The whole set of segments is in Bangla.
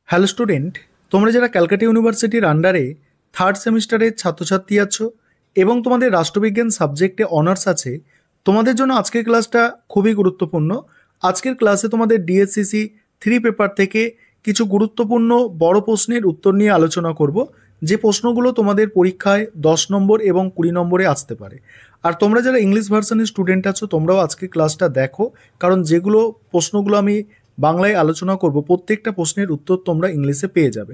হ্যালো স্টুডেন্ট, তোমরা যারা ক্যালকাটা ইউনিভার্সিটির আন্ডারে থার্ড সেমিস্টারের ছাত্রছাত্রী আছো এবং তোমাদের রাষ্ট্রবিজ্ঞান সাবজেক্টে অনার্স আছে, তোমাদের জন্য আজকের ক্লাসটা খুবই গুরুত্বপূর্ণ। আজকের ক্লাসে তোমাদের ডিএসসিসি 3 পেপার থেকে কিছু গুরুত্বপূর্ণ বড় প্রশ্নের উত্তর নিয়ে আলোচনা করব, যে প্রশ্নগুলো তোমাদের পরীক্ষায় 10 নম্বর এবং 20 নম্বরে আসতে পারে। আর তোমরা যারা ইংলিশ ভার্সনের স্টুডেন্ট আছো, তোমরাও আজকে ক্লাসটা দেখো, কারণ যেগুলো প্রশ্নগুলো আমি বাংলায় আলোচনা করব প্রত্যেকটা প্রশ্নের উত্তর তোমরা ইংলিশে পেয়ে যাবে।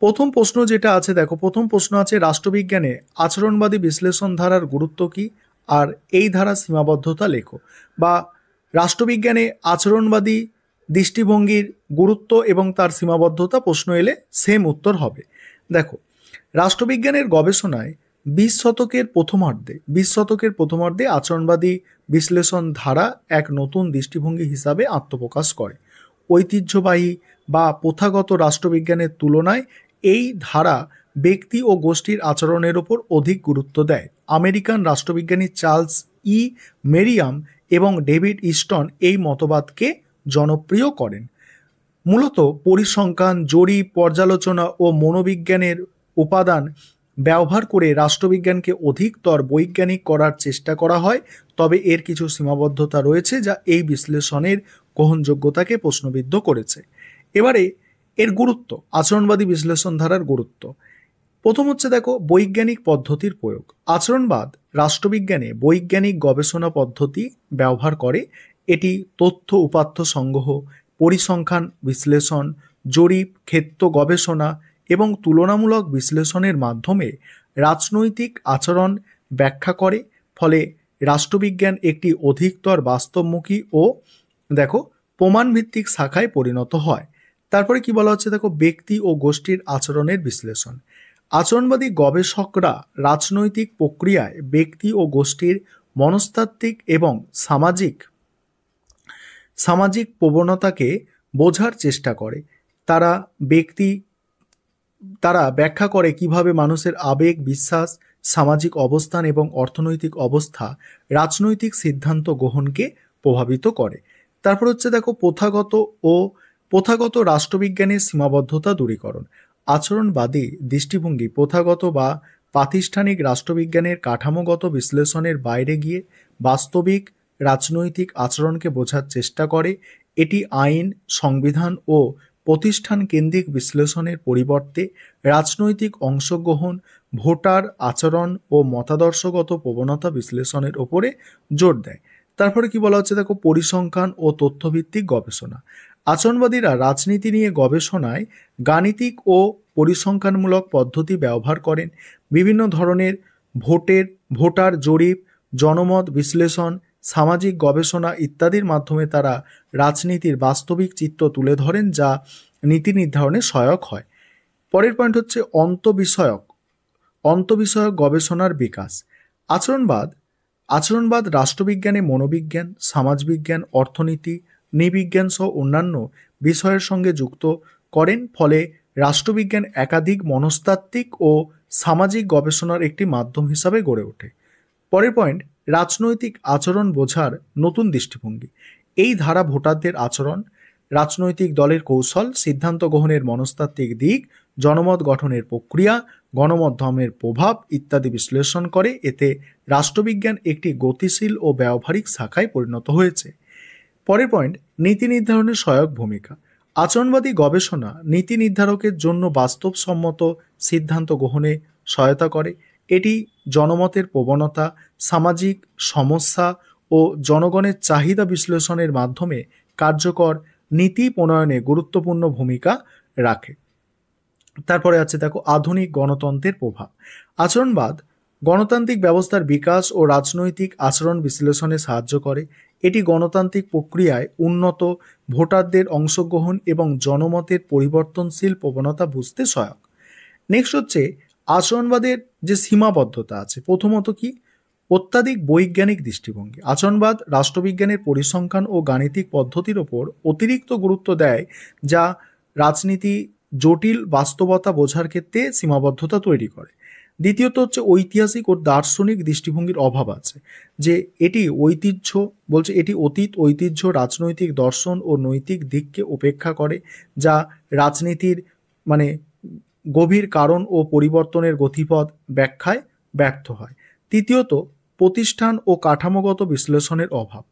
প্রথম প্রশ্ন যেটা আছে, দেখো, প্রথম প্রশ্ন আছে রাষ্ট্রবিজ্ঞানে আচরণবাদী বিশ্লেষণ ধারার গুরুত্ব কি আর এই ধারার সীমাবদ্ধতা লেখো। বা রাষ্ট্রবিজ্ঞানে আচরণবাদী দৃষ্টিভঙ্গির গুরুত্ব এবং তার সীমাবদ্ধতা প্রশ্ন এলে সেম উত্তর হবে। দেখো, রাষ্ট্রবিজ্ঞানের গবেষণায় 20 শতকের প্রথমার্ধে আচরণবাদী বিশ্লেষণ ধারা এক নতুন দৃষ্টিভঙ্গি হিসাবে আত্মপ্রকাশ করে। ঐতিহ্যবাহী বা প্রথাগত রাষ্ট্রবিজ্ঞানের তুলনায় এই ধারা ব্যক্তি ও গোষ্ঠীর আচরণের ওপর অধিক গুরুত্ব দেয়। আমেরিকান রাষ্ট্রবিজ্ঞানী চার্লস ই মেরিয়াম এবং ডেভিড ইস্টন এই মতবাদকে জনপ্রিয় করেন। মূলত পরিসংখ্যান, জরিপ, পর্যালোচনা ও মনোবিজ্ঞানের উপাদান ব্যবহার করে রাষ্ট্রবিজ্ঞানকে অধিকতর বৈজ্ঞানিক করার চেষ্টা করা হয়, তবে এর কিছু সীমাবদ্ধতা রয়েছে যা এই বিশ্লেষণের গ্রহণযোগ্যতাকে প্রশ্নবিদ্ধ করেছে। এবারে এর গুরুত্ব, আচরণবাদী বিশ্লেষণ ধারার গুরুত্ব। প্রথম হচ্ছে, দেখো, বৈজ্ঞানিক পদ্ধতির প্রয়োগ। আচরণবাদ রাষ্ট্রবিজ্ঞানে বৈজ্ঞানিক গবেষণা পদ্ধতি ব্যবহার করে। এটি তথ্য উপাত্ত সংগ্রহ, পরিসংখ্যান বিশ্লেষণ, জরিপ, ক্ষেত্র গবেষণা এবং তুলনামূলক বিশ্লেষণের মাধ্যমে রাজনৈতিক আচরণ ব্যাখ্যা করে। ফলে রাষ্ট্রবিজ্ঞান একটি অধিকতর বাস্তবমুখী ও, দেখো, প্রমাণভিত্তিক শাখায় পরিণত হয়। তারপরে কি বলা হচ্ছে, দেখো, ব্যক্তি ও গোষ্ঠীর আচরণের বিশ্লেষণ। আচরণবাদী গবেষকরা রাজনৈতিক প্রক্রিয়ায় ব্যক্তি ও গোষ্ঠীর মনস্তাত্ত্বিক এবং সামাজিক সামাজিক প্রবণতাকে বোঝার চেষ্টা করে। তারা তারা ব্যাখ্যা করে কিভাবে মানুষের আবেগ, বিশ্বাস, সামাজিক অবস্থান এবং অর্থনৈতিক অবস্থা রাজনৈতিক সিদ্ধান্ত গ্রহণকে প্রভাবিত করে। তারপর হচ্ছে, দেখো, প্রথাগত রাষ্ট্রবিজ্ঞানের সীমাবদ্ধতা দূরীকরণ। আচরণবাদী দৃষ্টিভঙ্গি প্রথাগত বা প্রাতিষ্ঠানিক রাষ্ট্রবিজ্ঞানের কাঠামোগত বিশ্লেষণের বাইরে গিয়ে বাস্তবিক রাজনৈতিক আচরণকে বোঝার চেষ্টা করে। এটি আইন, সংবিধান ও প্রতিষ্ঠান কেন্দ্রিক বিশ্লেষণের পরিবর্তে রাজনৈতিক অংশগ্রহণ, ভোটার আচরণ ও মতাদর্শগত প্রবণতা বিশ্লেষণের ওপরে জোর দেয়। তারপরে কি বলা হচ্ছে, দেখো, পরিসংখ্যান ও তথ্যভিত্তিক গবেষণা। আচরণবাদীরা রাজনীতি নিয়ে গবেষণায় গাণিতিক ও পরিসংখ্যানমূলক পদ্ধতি ব্যবহার করেন। বিভিন্ন ধরনের ভোটার জরিপ, জনমত বিশ্লেষণ, সামাজিক গবেষণা ইত্যাদির মাধ্যমে তারা রাজনীতির বাস্তবিক চিত্র তুলে ধরেন, যা নীতি নির্ধারণে সহায়ক হয়। পরের পয়েন্ট হচ্ছে অন্তবিষয়ক গবেষণার বিকাশ। আচরণবাদ রাষ্ট্রবিজ্ঞানে মনোবিজ্ঞান, সমাজবিজ্ঞান, অর্থনীতি, নৃবিজ্ঞান সহ অন্যান্য বিষয়ের সঙ্গে যুক্ত করেন। ফলে রাষ্ট্রবিজ্ঞান একাধিক মনস্তাত্ত্বিক ও সামাজিক গবেষণার একটি মাধ্যম হিসাবে গড়ে ওঠে। পরের পয়েন্ট, রাজনৈতিক আচরণ বোঝার নতুন দৃষ্টিভঙ্গি। এই ধারা ভোটারদের আচরণ, রাজনৈতিক দলের কৌশল, সিদ্ধান্ত গ্রহণের মনস্তাত্ত্বিক দিক, জনমত গঠনের প্রক্রিয়া, গণমাধ্যমের প্রভাব ইত্যাদি বিশ্লেষণ করে। এতে রাষ্ট্রবিজ্ঞান একটি গতিশীল ও ব্যবহারিক শাখায় পরিণত হয়েছে। পরের পয়েন্ট, নীতি নির্ধারণের সহায়ক ভূমিকা। আচরণবাদী গবেষণা নীতি নির্ধারকের জন্য বাস্তবসম্মত সিদ্ধান্ত গ্রহণে সহায়তা করে। এটি জনমতের প্রবণতা, সামাজিক সমস্যা ও জনগণের চাহিদা বিশ্লেষণের মাধ্যমে কার্যকর নীতি প্রণয়নে গুরুত্বপূর্ণ ভূমিকা রাখে। তারপরে আছে, দেখো, আধুনিক গণতন্ত্রের প্রভাব। আচরণবাদ গণতান্ত্রিক ব্যবস্থার বিকাশ ও রাজনৈতিক আচরণ বিশ্লেষণে সাহায্য করে। এটি গণতান্ত্রিক প্রক্রিয়ায় উন্নত ভোটারদের অংশগ্রহণ এবং জনমতের পরিবর্তনশীল প্রবণতা বুঝতে সহায়ক। নেক্সট হচ্ছে, আচরণবাদের যে সীমাবদ্ধতা আছে। প্রথমত কি, অত্যাধিক বৈজ্ঞানিক দৃষ্টিভঙ্গি। আচরণবাদ রাষ্ট্রবিজ্ঞানের পরিসংখ্যান ও গাণিতিক পদ্ধতির ওপর অতিরিক্ত গুরুত্ব দেয়, যা রাজনীতি জটিল বাস্তবতা বোঝার ক্ষেত্রে সীমাবদ্ধতা তৈরি করে। দ্বিতীয়ত হচ্ছে ঐতিহাসিক ও দার্শনিক দৃষ্টিভঙ্গির অভাব আছে, যে এটি ঐতিহ্য বলছে এটি অতীত ঐতিহ্য রাজনৈতিক দর্শন ও নৈতিক দিককে উপেক্ষা করে, যা রাজনীতির মানে গভীর কারণ ও পরিবর্তনের গতিপথ ব্যাখ্যায় ব্যর্থ হয়। তৃতীয়ত প্রতিষ্ঠান ও কাঠামোগত বিশ্লেষণের অভাব।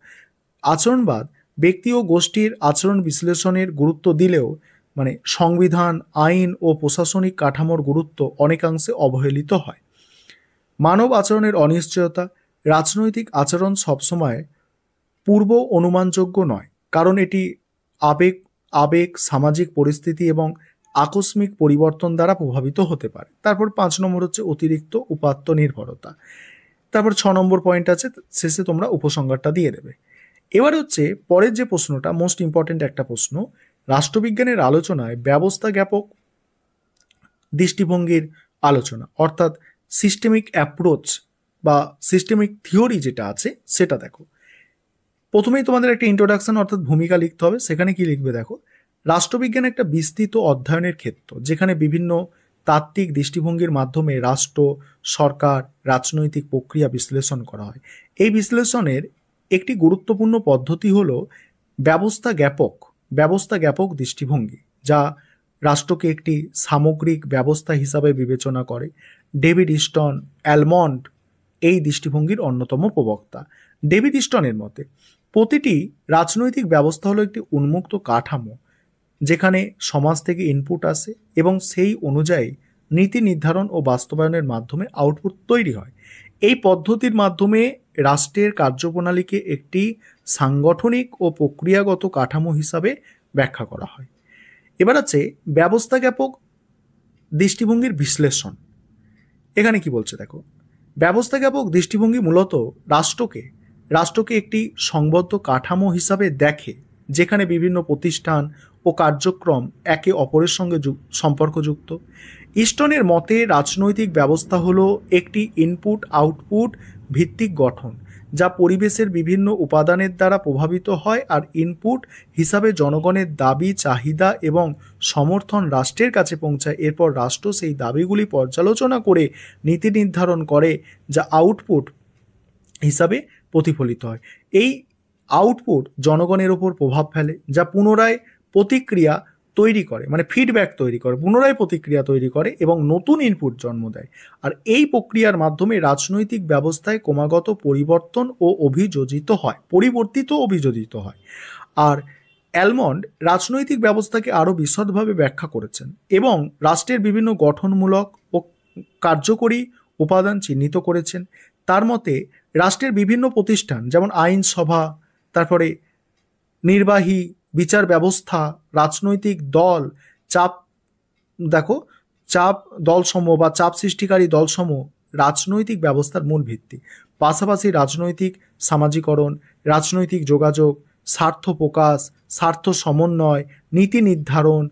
আচরণবাদ ব্যক্তি ও গোষ্ঠীর আচরণ বিশ্লেষণের গুরুত্ব দিলেও সংবিধান আইন ও প্রশাসনিক কাঠামোর গুরুত্ব অনেকাংশে অবহেলিত হয়। মানব আচরণের অনিশ্চয়তা। রাজনৈতিক আচরণ সবসময় পূর্ব অনুমানযোগ্য নয়, কারণ এটি আবেগ আবেগ সামাজিক পরিস্থিতি এবং আকস্মিক পরিবর্তন দ্বারা প্রভাবিত হতে পারে। তারপর 5 নম্বর হচ্ছে অতিরিক্ত উপাত্ত নির্ভরতা। তারপর 6 নম্বর পয়েন্ট আছে, শেষে তোমরা উপসংহারটা দিয়ে দেবে। এবার হচ্ছে পরের যে প্রশ্নটা মোস্ট ইম্পর্টেন্ট একটা প্রশ্ন, রাষ্ট্রবিজ্ঞানের আলোচনায় ব্যবস্থা জ্ঞাপক দৃষ্টিভঙ্গির আলোচনা, অর্থাৎ সিস্টেমিক অ্যাপ্রোচ বা সিস্টেমিক থিওরি যেটা আছে সেটা দেখো। প্রথমেই তোমাদের একটা ইন্ট্রোডাকশন অর্থাৎ ভূমিকা লিখতে হবে। সেখানে কি লিখবে দেখো, রাষ্ট্রবিজ্ঞান একটা বিস্তৃত অধ্যয়নের ক্ষেত্র, যেখানে বিভিন্ন তাত্ত্বিক দৃষ্টিভঙ্গির মাধ্যমে রাষ্ট্র সরকার রাজনৈতিক প্রক্রিয়া বিশ্লেষণ করা হয়। এই বিশ্লেষণের একটি গুরুত্বপূর্ণ পদ্ধতি হলো ব্যবস্থা জ্ঞাপক দৃষ্টিভঙ্গি, যা রাষ্ট্রকে একটি সামগ্রিক ব্যবস্থা হিসাবে বিবেচনা করে। ডেভিড ইস্টন অ্যালমন্ড এই দৃষ্টিভঙ্গির অন্যতম প্রবক্তা। ডেভিড ইস্টনের মতে প্রতিটি রাজনৈতিক ব্যবস্থা হলো একটি উন্মুক্ত কাঠামো, যেখানে সমাজ থেকে ইনপুট আসে এবং সেই অনুযায়ী নীতি নির্ধারণ ও বাস্তবায়নের মাধ্যমে আউটপুট তৈরি হয়। এই পদ্ধতির মাধ্যমে রাষ্ট্রের কার্যপ্রণালীকে একটি সাংগঠনিক ও প্রক্রিয়াগত কাঠামো হিসাবে ব্যাখ্যা করা হয়। এবার আছে ব্যবস্থা জ্ঞাপক দৃষ্টিভঙ্গির বিশ্লেষণ। এখানে কি বলছে দেখো, ব্যবস্থা জ্ঞাপক দৃষ্টিভঙ্গি মূলত রাষ্ট্রকে একটি সংবদ্ধ কাঠামো হিসাবে দেখে, যেখানে বিভিন্ন প্রতিষ্ঠান ও কার্যক্রম একে অপরের সঙ্গে সম্পর্কযুক্ত। ইস্টনের মতে রাজনৈতিক ব্যবস্থা হলো একটি ইনপুট আউটপুট ভিত্তিক গঠন, যা পরিবেশের বিভিন্ন উপাদানের দ্বারা প্রভাবিত হয়, আর ইনপুট হিসাবে জনগণের দাবি চাহিদা এবং সমর্থন রাষ্ট্রের কাছে পৌঁছায়। এরপর রাষ্ট্র সেই দাবিগুলি পর্যালোচনা করে নীতি নির্ধারণ করে, যা আউটপুট হিসাবে প্রতিফলিত হয়। এই আউটপুট জনগণের ওপর প্রভাব ফেলে, যা পুনরায় প্রতিক্রিয়া তৈরি করে, ফিডব্যাক তৈরি করে, পুনরায় প্রতিক্রিয়া তৈরি করে এবং নতুন ইনপুট জন্ম দেয়। আর এই প্রক্রিয়ার মাধ্যমে রাজনৈতিক ব্যবস্থায় ক্রমাগত পরিবর্তিত অভিযোজিত হয়। আর অ্যালমন্ড রাজনৈতিক ব্যবস্থাকে আরও বিশদভাবে ব্যাখ্যা করেছেন এবং রাষ্ট্রের বিভিন্ন গঠনমূলক ও কার্যকরী উপাদান চিহ্নিত করেছেন। তার মতে রাষ্ট্রের বিভিন্ন প্রতিষ্ঠান যেমন আইনসভা, তারপরে নির্বাহী বিচার ব্যবস্থা, রাজনৈতিক দল, দলসমূহ বা চাপ সৃষ্টিকারী দলসমূহ রাজনৈতিক ব্যবস্থার মূল ভিত্তি। পাশাপাশি রাজনৈতিক সামাজিকরণ, রাজনৈতিক যোগাযোগ, স্বার্থ প্রকাশ, স্বার্থ সমন্বয়, নীতি নির্ধারণ,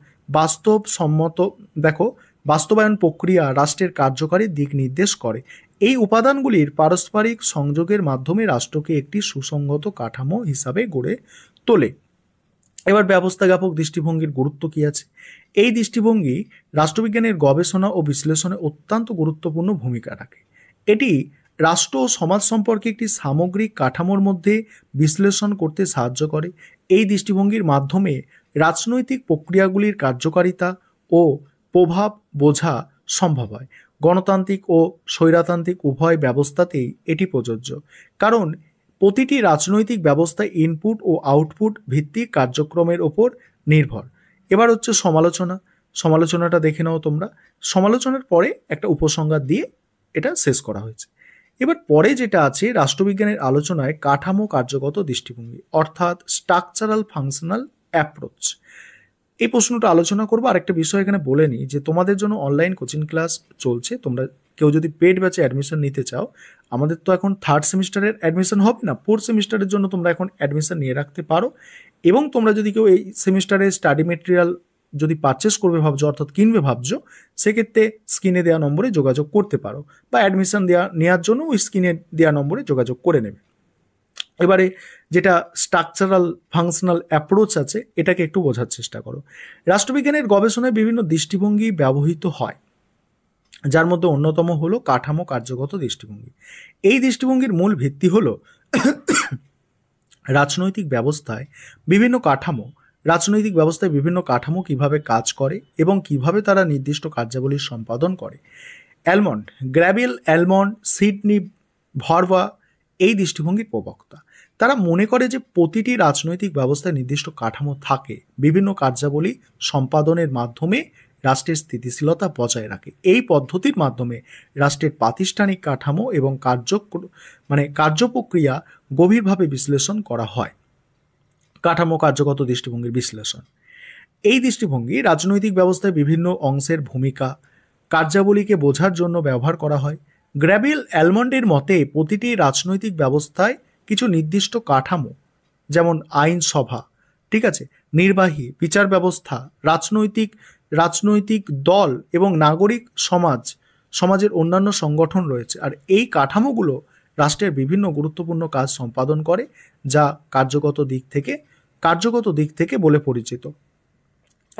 বাস্তবায়ন প্রক্রিয়া রাষ্ট্রের কার্যকারী দিক নির্দেশ করে। এই উপাদানগুলির পারস্পরিক সংযোগের মাধ্যমে রাষ্ট্রকে একটি সুসংগত কাঠামো হিসাবে গড়ে তোলে। এবার ব্যবস্থা জ্ঞাপক দৃষ্টিভঙ্গির গুরুত্ব কি আছে? এই দৃষ্টিভঙ্গি রাষ্ট্রবিজ্ঞানের গবেষণা ও বিশ্লেষণে অত্যন্ত গুরুত্বপূর্ণ ভূমিকা রাখে। এটি রাষ্ট্র ও সমাজ সম্পর্কে একটি সামগ্রিক কাঠামোর মধ্যে বিশ্লেষণ করতে সাহায্য করে। এই দৃষ্টিভঙ্গির মাধ্যমে রাজনৈতিক প্রক্রিয়াগুলির কার্যকারিতা ও প্রভাব বোঝা সম্ভব হয়। গণতান্ত্রিক ও স্বৈরতান্ত্রিক উভয় ব্যবস্থাতেই এটি প্রযোজ্য, কারণ প্রতিটি রাজনৈতিক ব্যবস্থা ইনপুট ও আউটপুট ভিত্তিক কার্যক্রমের ওপর নির্ভর। এবার হচ্ছে সমালোচনাটা দেখে নাও তোমরা। সমালোচনার পরে একটা উপসংহার দিয়ে এটা শেষ করা হয়েছে। এবার পরে যেটা আছে রাষ্ট্রবিজ্ঞানের আলোচনায় কাঠামো কার্যগত দৃষ্টিভঙ্গি, অর্থাৎ স্ট্রাকচারাল ফাংশনাল অ্যাপ্রোচ। এই প্রশ্নটা আলোচনা করবো। আর একটা বিষয় এখানে বলে নিই যে তোমাদের জন্য অনলাইন কোচিং ক্লাস চলছে। তোমরা কেউ যদি পেড ব্যাচে অ্যাডমিশন নিতে চাও, আমাদের তো এখন 3rd সেমিস্টারের অ্যাডমিশন হবে না, 4th সেমিস্টারের জন্য তোমরা এখন অ্যাডমিশন নিয়ে রাখতে পারো। এবং তোমরা যদি কেউ এই সেমিস্টারে স্টাডি মেটেরিয়াল যদি পারচেস করবে ভাবছো, অর্থাৎ কিনবে ভাবছো, সেক্ষেত্রে স্ক্রিনে দেওয়া নম্বরে যোগাযোগ করতে পারো, বা অ্যাডমিশন নেওয়ার জন্য ওই স্ক্রিনে দেওয়া নম্বরে যোগাযোগ করে নেবে। এবারে যেটা স্ট্রাকচারাল ফাংশনাল অ্যাপ্রোচ আছে, এটাকে একটু বোঝার চেষ্টা করো। রাষ্ট্রবিজ্ঞানের গবেষণায় বিভিন্ন দৃষ্টিভঙ্গি ব্যবহৃত হয়। যার মধ্যে অন্যতম হলো কাঠামো কার্যগত দৃষ্টিভঙ্গি। এই দৃষ্টিভঙ্গির মূল ভিত্তি হলো রাজনৈতিক ব্যবস্থায় বিভিন্ন কাঠামো কিভাবে কাজ করে এবং কিভাবে তারা নির্দিষ্ট কার্যাবলী সম্পাদন করে। অ্যালমন্ড, গ্র্যাবেল, অ্যালমন্ড, সিডনি ভরভা এই দৃষ্টিভঙ্গির প্রবক্তা। তারা মনে করে যে প্রতিটি রাজনৈতিক ব্যবস্থায় নির্দিষ্ট কাঠামো থাকে, বিভিন্ন কার্যাবলী সম্পাদনের মাধ্যমে রাষ্ট্রের স্থিতিশীলতা বজায় রাখে। এই পদ্ধতির মাধ্যমে রাষ্ট্রের প্রাতিষ্ঠানিক কাঠামো এবং কার্যপ্রক্রিয়া গভীরভাবে বিশ্লেষণ করা হয়। কাঠামো কার্যগত দৃষ্টিভঙ্গির বিশ্লেষণ। এই দৃষ্টিভঙ্গি রাজনৈতিক ব্যবস্থায় বিভিন্ন অংশের ভূমিকা, কার্যাবলীকে বোঝার জন্য ব্যবহার করা হয়। গ্র্যাবেল, অ্যালমন্ডের মতে প্রতিটি রাজনৈতিক ব্যবস্থায় কিছু নির্দিষ্ট কাঠামো, যেমন আইনসভা, ঠিক আছে, নির্বাহী, বিচার ব্যবস্থা, রাজনৈতিক দল এবং নাগরিক সমাজের অন্যান্য সংগঠন রয়েছে। আর এই কাঠামোগুলো রাষ্ট্রের বিভিন্ন গুরুত্বপূর্ণ কাজ সম্পাদন করে, যা কার্যগত দিক থেকে বলে পরিচিত।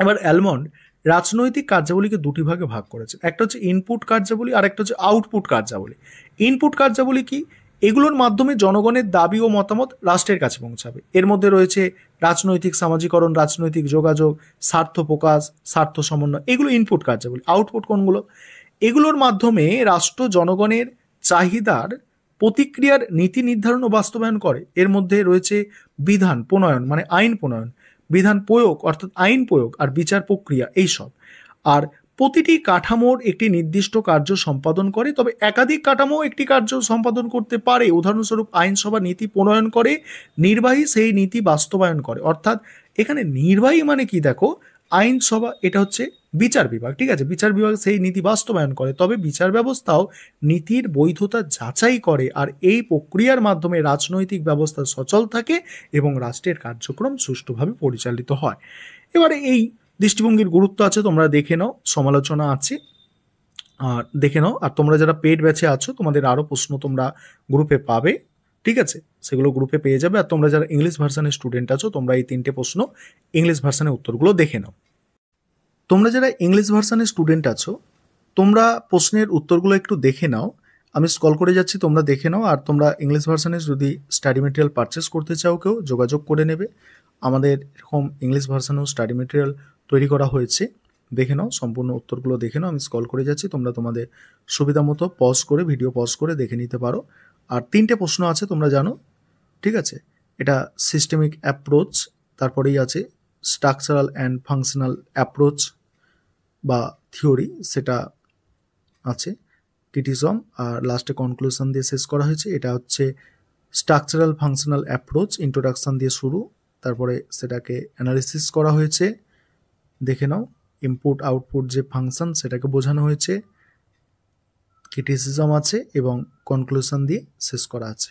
এবার অ্যালমন্ড রাজনৈতিক কার্যাবলীকে দুটি ভাগে ভাগ করেছে, একটা হচ্ছে ইনপুট কার্যাবলী আর একটা হচ্ছে আউটপুট কার্যাবলী। ইনপুট কার্যাবলী কি? এগুলোর মাধ্যমে জনগণের দাবি ও মতামত রাষ্ট্রের কাছে পৌঁছাবে। এর মধ্যে রয়েছে রাজনৈতিক সামাজিকরণ, রাজনৈতিক যোগাযোগ, স্বার্থ প্রকাশ, স্বার্থ সমন্বয়, এগুলো ইনপুট কার্যাবলী। আউটপুট কোনগুলো? এগুলোর মাধ্যমে রাষ্ট্র জনগণের চাহিদার প্রতিক্রিয়ার নীতি নির্ধারণ ও বাস্তবায়ন করে। এর মধ্যে রয়েছে বিধান প্রণয়ন, মানে আইন প্রণয়ন, বিধান প্রয়োগ অর্থাৎ আইন প্রয়োগ, আর বিচার প্রক্রিয়া, এইসব। আর প্রতিটি কাঠামোর একটি নির্দিষ্ট কার্য সম্পাদন করে, তবে একাধিক কাঠামো একটি কার্য সম্পাদন করতে পারে। উদাহরণস্বরূপ আইনসভা নীতি প্রণয়ন করে, নির্বাহী সেই নীতি বাস্তবায়ন করে। অর্থাৎ এখানে নির্বাহী মানে কি দেখো, আইনসভা এটা হচ্ছে বিচার বিভাগ, ঠিক আছে, বিচার বিভাগ সেই নীতি বাস্তবায়ন করে, তবে বিচার ব্যবস্থাও নীতির বৈধতা যাচাই করে। আর এই প্রক্রিয়ার মাধ্যমে রাজনৈতিক ব্যবস্থা সচল থাকে এবং রাষ্ট্রের কার্যক্রম সুষ্ঠুভাবে পরিচালিত হয়। এবারে এই দৃষ্টিভঙ্গির গুরুত্ব আছে, তোমরা দেখে নাও, সমালোচনা আছে, আর দেখে নাও। আর তোমরা যারা পেড ব্যাচে আছো, তোমাদের আরও প্রশ্ন তোমরা গ্রুপে পাবে, ঠিক আছে, সেগুলো গ্রুপে পেয়ে যাবে। আর তোমরা যারা ইংলিশ ভার্সানের স্টুডেন্ট আছো, তোমরা এই 3টে প্রশ্ন ইংলিশ ভার্সানের উত্তরগুলো দেখে নাও। তোমরা যারা ইংলিশ ভার্সানের স্টুডেন্ট আছো, তোমরা প্রশ্নের উত্তরগুলো একটু দেখে নাও, আমি স্ক্রল করে যাচ্ছি, তোমরা দেখে নাও। আর তোমরা ইংলিশ ভার্সানে যদি স্টাডি মেটেরিয়াল পারচেস করতে চাও, কেউ যোগাযোগ করে নেবে। আমাদের এরকম ইংলিশ ভার্সানেও স্টাডি মেটেরিয়াল তৈরি করা হয়েছে, দেখে নাও, সম্পূর্ণ উত্তরগুলো দেখে নাও। আমি স্ক্রল করে যাচ্ছি, তোমরা তোমাদের সুবিধা মতো ভিডিও পজ করে দেখে নিতে পারো। আর 3টে প্রশ্ন আছে, তোমরা জানো, ঠিক আছে। এটা সিস্টেমিক অ্যাপ্রোচ, তারপরেই আছে স্ট্রাকচারাল অ্যান্ড ফাংশনাল অ্যাপ্রোচ বা থিওরি, সেটা আছে ক্রিটিজম, আর লাস্টে কনক্লুশন দিয়ে শেষ করা হয়েছে। এটা হচ্ছে স্ট্রাকচারাল ফাংশনাল অ্যাপ্রোচ, ইন্ট্রোডাকশন দিয়ে শুরু, তারপরে সেটাকে অ্যানালিসিস করা হয়েছে, দেখে নাও। ইনপুট আউটপুট যে ফাংশন, সেটাকে বোঝানো হয়েছে, ক্রিটিসিজম আছে এবং কনক্লুশন দিয়ে শেষ করা আছে।